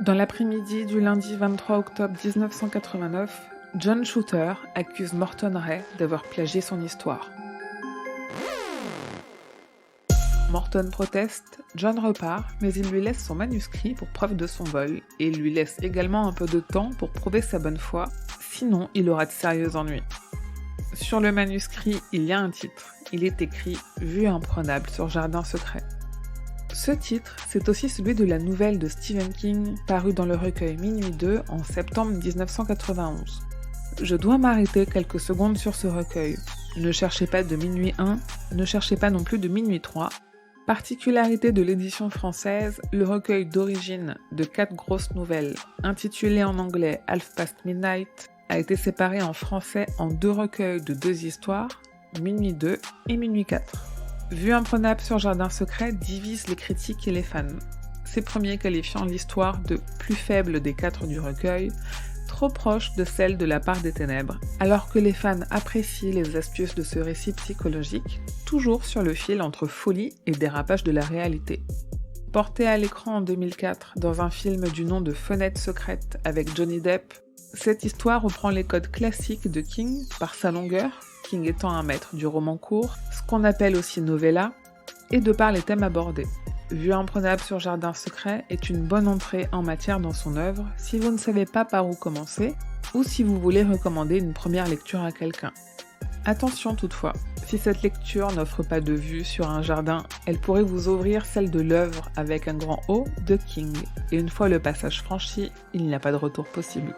Dans l'après-midi du lundi 23 octobre 1989, John Shooter accuse Morton Ray d'avoir plagié son histoire. Morton proteste, John repart, mais il lui laisse son manuscrit pour preuve de son vol, et il lui laisse également un peu de temps pour prouver sa bonne foi, sinon il aura de sérieux ennuis. Sur le manuscrit, il y a un titre. Il est écrit « Vue imprenable sur Jardin secret ». Ce titre, c'est aussi celui de la nouvelle de Stephen King, parue dans le recueil Minuit 2 en septembre 1991. Je dois m'arrêter quelques secondes sur ce recueil. Ne cherchez pas de Minuit 1, ne cherchez pas non plus de Minuit 3. Particularité de l'édition française, le recueil d'origine de 4 grosses nouvelles, intitulé en anglais Half Past Midnight, a été séparé en français en 2 recueils de 2 histoires, Minuit 2 et Minuit 4. Vue imprenable sur Jardin secret divise les critiques et les fans. Ces premiers qualifiant l'histoire de plus faible des 4 du recueil, trop proche de celle de La part des ténèbres, alors que les fans apprécient les astuces de ce récit psychologique, toujours sur le fil entre folie et dérapage de la réalité. Porté à l'écran en 2004 dans un film du nom de Fenêtre secrète avec Johnny Depp, cette histoire reprend les codes classiques de King par sa longueur, King étant un maître du roman court, ce qu'on appelle aussi novella, et de par les thèmes abordés. Vue imprenable sur Jardin secret est une bonne entrée en matière dans son œuvre si vous ne savez pas par où commencer ou si vous voulez recommander une première lecture à quelqu'un. Attention toutefois, si cette lecture n'offre pas de vue sur un jardin, elle pourrait vous ouvrir celle de l'œuvre avec un grand O de King, et une fois le passage franchi, il n'y a pas de retour possible.